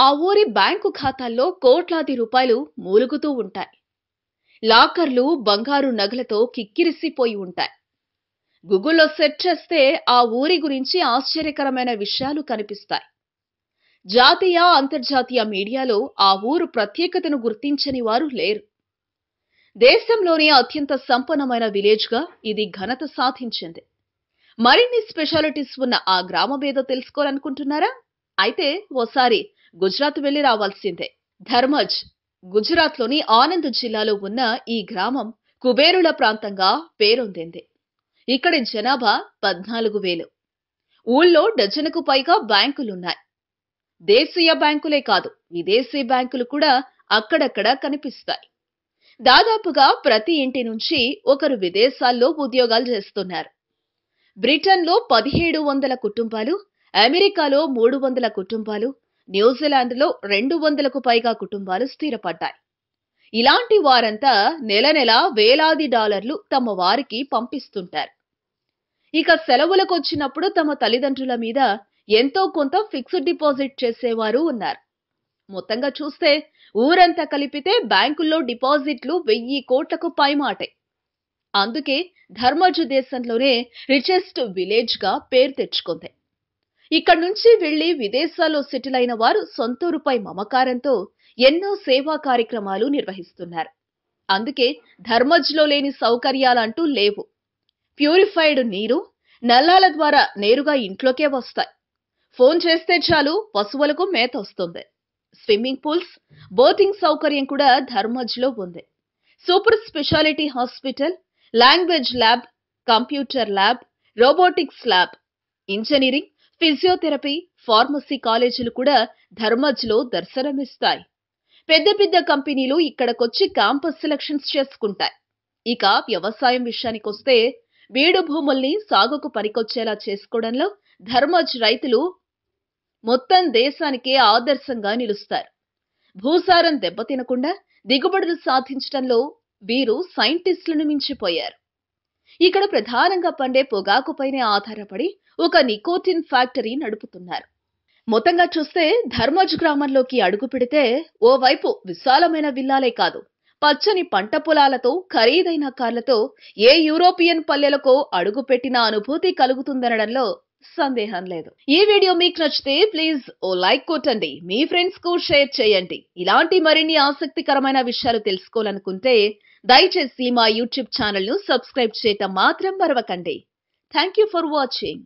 ఆ ఊరి బ్యాంకు ఖాతాల్లో కోట్లాది రూపాయలు మూలుగుతూ ఉంటాయి. లాకర్లు బంగారు నగలతో కిక్కిరిసిపోయి ఉంటాయి. గూగుల్లో సెర్చ్ చేస్తే ఆ ఊరి గురించి ఆశ్చర్యకరమైన విషయాలు కనిపిస్తాయి. జాతీయ అంతర్జాతీయ మీడియాలో ఆ ఊరు ప్రత్యేకతను గుర్తించని వారు లేరు. దేశంలోనే అత్యంత సంపన్నమైన విలేజ్ గా ఇది ఘనత సాధించింది. మరిన్ని స్పెషాలిటీస్ ఉన్న ఆ గ్రామమేదో తెలుసుకోవాలనుకుంటున్నారా? అయితే ఓసారి గుజరాత్ వెళ్లి రావాల్సిందే. ధర్మజ్ గుజరాత్లోని ఆనంద్ జిల్లాలో ఉన్న ఈ గ్రామం కుబేరుల ప్రాంతంగా పేరొందింది. ఇక్కడి జనాభా 14,000. ఊళ్ళో డజనుకు పైగా బ్యాంకులున్నాయి. దేశీయ బ్యాంకులే కాదు, విదేశీ బ్యాంకులు కూడా అక్కడక్కడ కనిపిస్తాయి. దాదాపుగా ప్రతి ఇంటి నుంచి ఒకరు విదేశాల్లో ఉద్యోగాలు చేస్తున్నారు. బ్రిటన్లో 1700 కుటుంబాలు, అమెరికాలో 300 కుటుంబాలు, న్యూజిలాండ్లో 200కు పైగా కుటుంబాలు స్థిరపడ్డాయి. ఇలాంటి వారంతా నెల నెల వేలాది డాలర్లు తమ వారికి పంపిస్తుంటారు. ఇక సెలవులకొచ్చినప్పుడు తమ తల్లిదండ్రుల మీద ఎంతో కొంత ఫిక్స్డ్ డిపాజిట్ చేసేవారు ఉన్నారు. మొత్తంగా చూస్తే ఊరంతా కలిపితే బ్యాంకుల్లో డిపాజిట్లు 1000 కోట్లకు పైమాటే. అందుకే ధర్మజ్ దేశంలోనే రిచెస్ట్ విలేజ్ గా పేరు తెచ్చుకుంది. ఇక్కడి నుంచి వెళ్లి విదేశాల్లో సెటిల్ అయిన వారు సొంతూరుపై మమకారంతో ఎన్నో సేవా కార్యక్రమాలు నిర్వహిస్తున్నారు. అందుకే ధర్మజ్లో లేని సౌకర్యాలంటూ లేవు. ప్యూరిఫైడ్ నీరు, నల్లాల ద్వారా నేరుగా ఇంట్లోకే వస్తాయి. ఫోన్ చేస్తే చాలు పశువులకు మేత వస్తుంది. స్విమ్మింగ్ పూల్స్, బోటింగ్ సౌకర్యం కూడా ధర్మజ్లో ఉంది. Super speciality hospital, language lab, computer lab, robotics lab, engineering, physiotherapy, pharmacy కాలేజీలు కూడా ధర్మజ్లో దర్శనమిస్తాయి. పెద్ద పెద్ద కంపెనీలు ఇక్కడికొచ్చి క్యాంపస్ సెలక్షన్స్ చేసుకుంటాయి. ఇక వ్యవసాయం విషయానికొస్తే బీడు భూముల్ని సాగుకు పనికొచ్చేలా చేసుకోవడంలో ధర్మజ్ రైతులు మొత్తం దేశానికే ఆదర్శంగా నిలుస్తారు. భూసారం దెబ్బతినకుండా దిగుబడులు సాధించడంలో వీరు సైంటిస్టులను మించిపోయారు. ఇక్కడ ప్రధానంగా పండే పొగాకుపైనే ఆధారపడి ఒక నికోటిన్ ఫ్యాక్టరీ నడుపుతున్నారు. మొత్తంగా చూస్తే ధర్మజ్ గ్రామంలోకి అడుగు పెడితే ఓవైపు విశాలమైన విల్లాలే కాదు, పచ్చని పంట పొలాలతో, ఖరీదైన కార్లతో ఏ యూరోపియన్ పల్లెలకో అడుగు పెట్టిన అనుభూతి కలుగుతుందనడంలో సందేహం లేదు. ఈ వీడియో మీకు నచ్చితే ప్లీజ్ ఓ లైక్ కొట్టండి, మీ ఫ్రెండ్స్ కు షేర్ చేయండి. ఇలాంటి మరిన్ని ఆసక్తికరమైన విషయాలు తెలుసుకోవాలనుకుంటే దయచేసి మా యూట్యూబ్ ఛానల్ ను సబ్స్క్రైబ్ చేయటం మాత్రం మరవకండి. Thank you for watching.